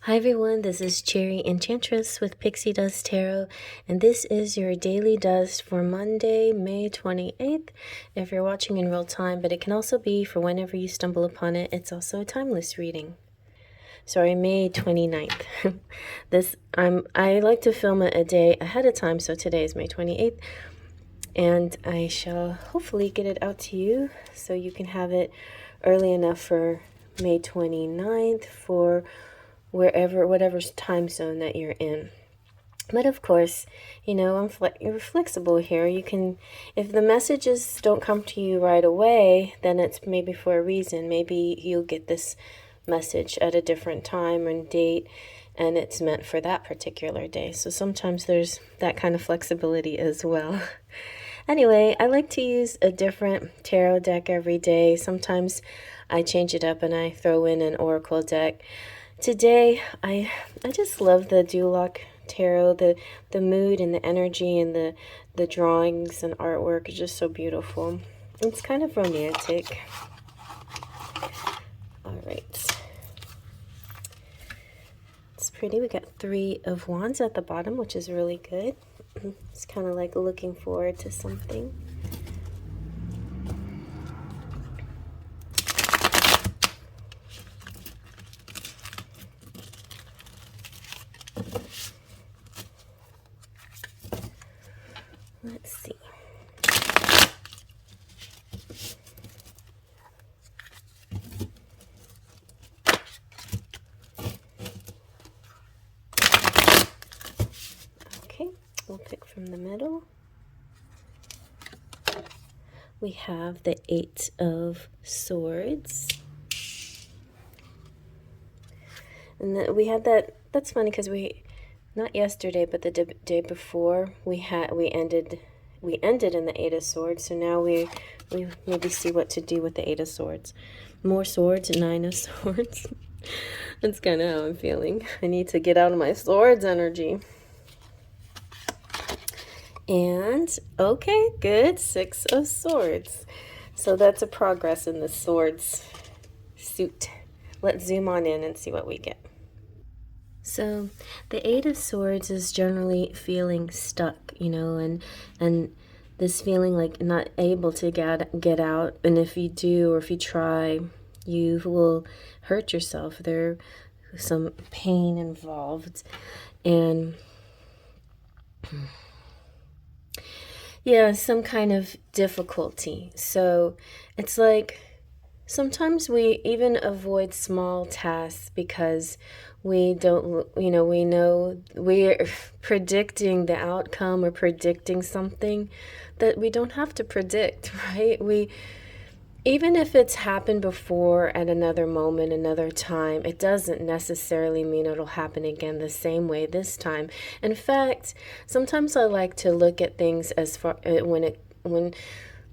Hi everyone, this is Cherry Enchantress with Pixie Dust Tarot, and this is your daily dust for Monday, May 28th, if you're watching in real time, but it can also be for whenever you stumble upon it. It's also a timeless reading. Sorry, May 29th. I like to film it a day ahead of time, so today is May 28th, and I shall hopefully get it out to you so you can have it early enough for May 29th for whatever time zone that you're in. But of course, you know, you're flexible here. You can, if the messages don't come to you right away, then it's maybe for a reason. Maybe you'll get this message at a different time and date, and it's meant for that particular day. So sometimes there's that kind of flexibility as well. Anyway, I like to use a different tarot deck every day. Sometimes I change it up and I throw in an oracle deck. Today, I just love the Duloc Tarot. The mood and the energy and the drawings and artwork is just so beautiful. It's kind of romantic. All right. It's pretty. We got 3 of Wands at the bottom, which is really good. It's kind of like looking forward to something. Let's see. Okay, we'll pick from the middle. We have the 8 of Swords. And then we had that's funny because not yesterday, but the day before, we ended in the 8 of Swords. So now we maybe see what to do with the 8 of Swords. More swords, 9 of Swords. That's kind of how I'm feeling. I need to get out of my swords energy. And, okay, good, 6 of Swords. So that's a progress in the swords suit. Let's zoom on in and see what we get. So the 8 of Swords is generally feeling stuck, you know, and this feeling like not able to get out. And if you do, or if you try, you will hurt yourself. There's some pain involved. And yeah, some kind of difficulty. So it's like sometimes we even avoid small tasks because we don't, you know, we know we're predicting the outcome or predicting something that we don't have to predict, right? Even if it's happened before at another moment, another time, it doesn't necessarily mean it'll happen again the same way this time. In fact, sometimes I like to look at things as far when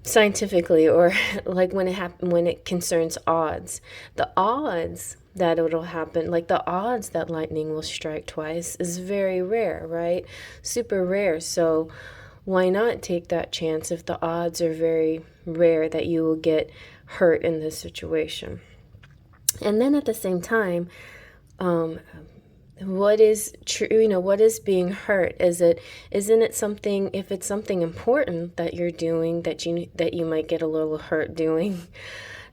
scientifically, or like when it concerns odds. The odds that it'll happen, like the odds that lightning will strike twice, is very rare, right? Super rare. So why not take that chance if the odds are very rare that you will get hurt in this situation? And then at the same time, what is true, you know, what is being hurt? Isn't it something, if it's something important that you're doing that you might get a little hurt doing,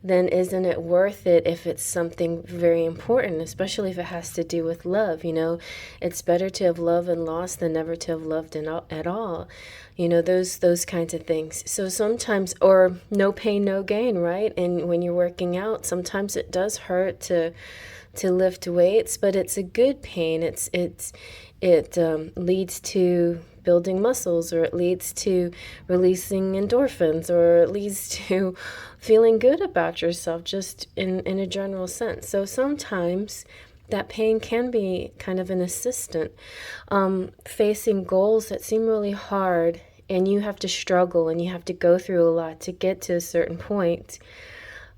then isn't it worth it if it's something very important, especially if it has to do with love? You know, it's better to have loved and lost than never to have loved at all. You know, those kinds of things. So sometimes, or no pain, no gain, right? And when you're working out, sometimes it does hurt to lift weights, but it's a good pain. It leads to building muscles, or it leads to releasing endorphins, or it leads to feeling good about yourself, just in a general sense. So sometimes that pain can be kind of an assistant. Facing goals that seem really hard, and you have to struggle and you have to go through a lot to get to a certain point.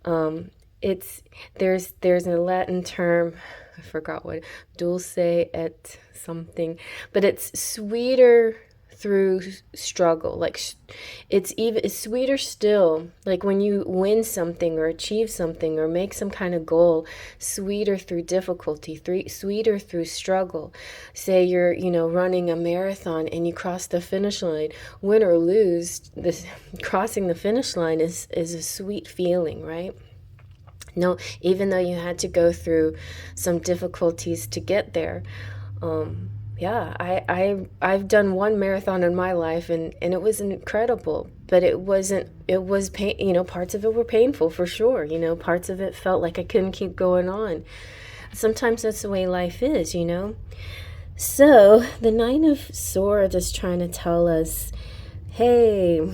There's a Latin term, I forgot what, dulce et something, but it's sweeter through struggle. Like it's sweeter still, like when you win something or achieve something or make some kind of goal, sweeter through difficulty, sweeter through struggle. Say you're, running a marathon and you cross the finish line, win or lose, this crossing the finish line is a sweet feeling, right? No, even though you had to go through some difficulties to get there. Yeah, I've done one marathon in my life, and it was incredible, but it was pain, parts of it were painful for sure, parts of it felt like I couldn't keep going on. Sometimes that's the way life is. So the Nine of Swords is trying to tell us, hey,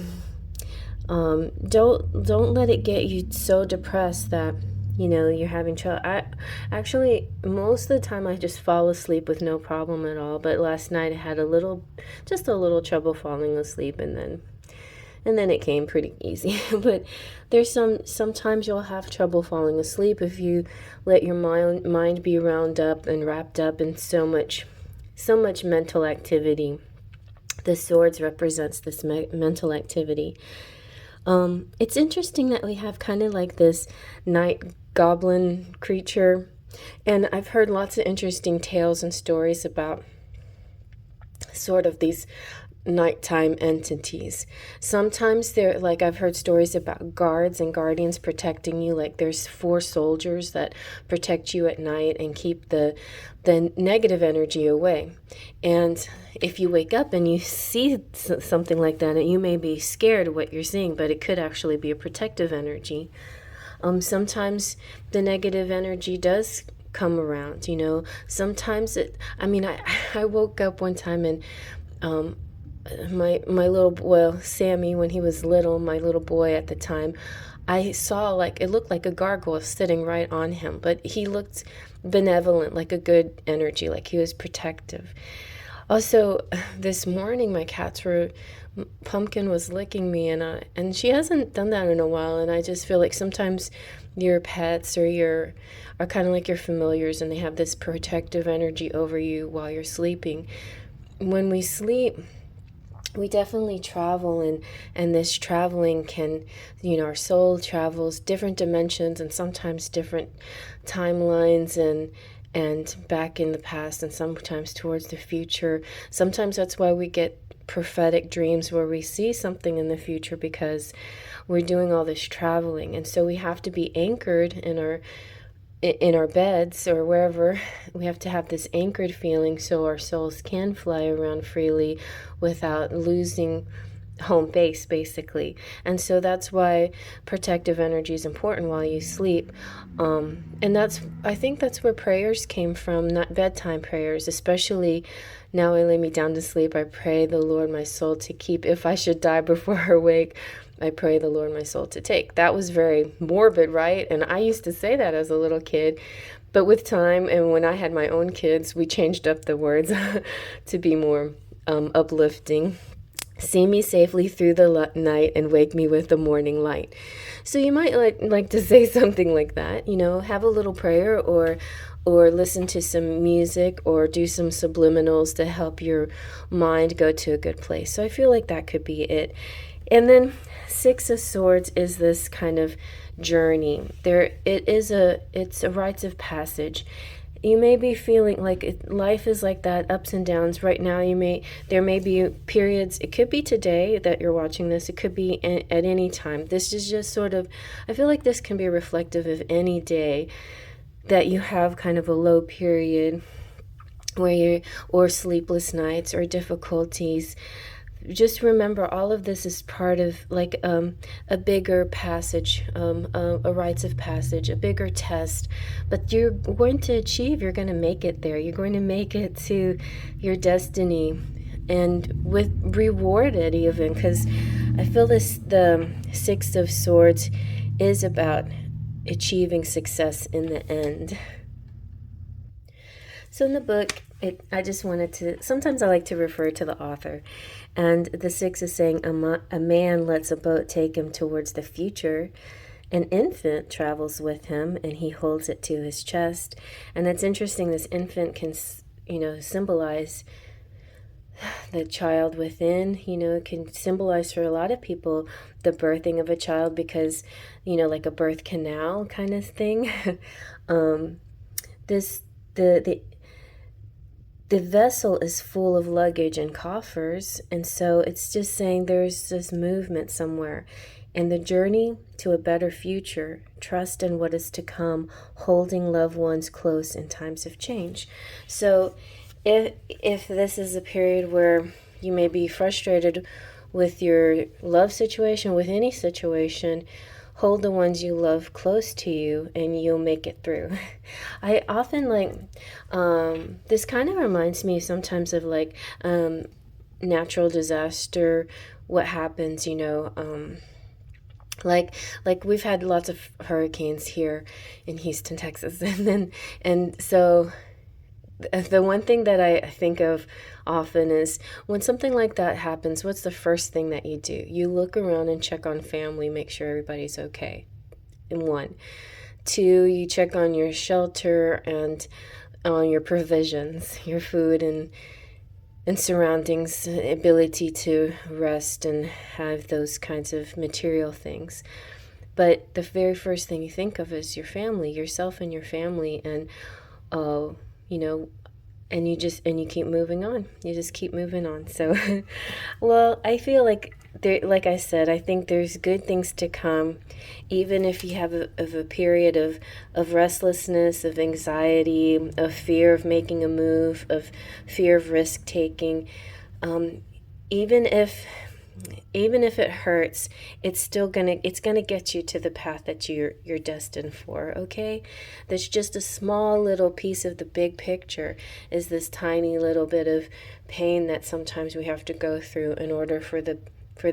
don't let it get you so depressed that you're having trouble. I actually, most of the time I just fall asleep with no problem at all, but last night I had just a little trouble falling asleep, and then it came pretty easy. But there's sometimes you'll have trouble falling asleep if you let your mind be wound up and wrapped up in so much mental activity. The swords represents this mental activity. It's interesting that we have kind of like this night goblin creature, and I've heard lots of interesting tales and stories about sort of these nighttime entities. Sometimes they're like, I've heard stories about guards and guardians protecting you, like there's 4 soldiers that protect you at night and keep the negative energy away. And if you wake up and you see something like that, and you may be scared of what you're seeing, but it could actually be a protective energy. Sometimes the negative energy does come around, sometimes I woke up one time, and my Sammy, when he was little, my little boy at the time, I saw it looked like a gargoyle sitting right on him, but he looked benevolent, like a good energy, like he was protective. Also, this morning Pumpkin was licking me, and she hasn't done that in a while, and I just feel like sometimes your pets are kind of like your familiars, and they have this protective energy over you while you're sleeping. When we sleep, we definitely travel, and this traveling can, our soul travels different dimensions and sometimes different timelines, and back in the past and sometimes towards the future. Sometimes that's why we get prophetic dreams where we see something in the future, because we're doing all this traveling. And so we have to be anchored in our beds or wherever. We have to have this anchored feeling so our souls can fly around freely without losing home base, basically. And so that's why protective energy is important while you sleep. And I think that's where prayers came from, not bedtime prayers, especially now I lay me down to sleep. I pray the Lord my soul to keep. If I should die before I wake, I pray the Lord my soul to take. That was very morbid, right? And I used to say that as a little kid. But with time, and when I had my own kids, we changed up the words to be more uplifting. See me safely through the night and wake me with the morning light. So you might like to say something like that, have a little prayer, or listen to some music, or do some subliminals to help your mind go to a good place. So I feel like that could be it. And then 6 of Swords is this kind of journey. It's a rites of passage. You may be feeling like life is like that, ups and downs. Right now, there may be periods. It could be today that you're watching this. It could be at any time. This is just sort of, I feel like this can be reflective of any day that you have kind of a low period or sleepless nights or difficulties. Just remember, all of this is part of like a bigger passage, a rites of passage, a bigger test. But you're going to achieve, you're going to make it there. You're going to make it to your destiny, and rewarded even, because I feel the 6 of Swords is about achieving success in the end. So in the book, sometimes I like to refer to the author. And the 6 is saying, a man lets a boat take him towards the future. An infant travels with him, and he holds it to his chest. And that's interesting. This infant can, symbolize the child within. It can symbolize for a lot of people the birthing of a child, because, like a birth canal kind of thing. um, this the vessel is full of luggage and coffers, and so it's just saying there's this movement somewhere. And the journey to a better future, trust in what is to come, holding loved ones close in times of change. So if this is a period where you may be frustrated with your love situation, with any situation, hold the ones you love close to you and you'll make it through. I often this kind of reminds me sometimes of natural disaster, what happens, like we've had lots of hurricanes here in Houston, Texas. And so the one thing that I think of often is when something like that happens, what's the first thing that you do? You look around and check on family, make sure everybody's okay. And 1. 2, you check on your shelter and on your provisions, your food and surroundings, ability to rest and have those kinds of material things. But the very first thing you think of is your family, yourself and your family, and and you keep moving on. You just keep moving on. So, well, I feel like like I said, I think there's good things to come, even if you have a period of restlessness, of anxiety, of fear of making a move, of fear of risk taking. Even if it hurts, it's gonna get you to the path that you're destined for. Okay, that's just a small little piece of the big picture, is this tiny little bit of pain that sometimes we have to go through in order for the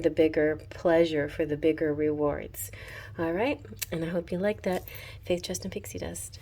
bigger pleasure, for the bigger rewards. All right, and I hope you like that. Faith, Trust, and Pixie Dust.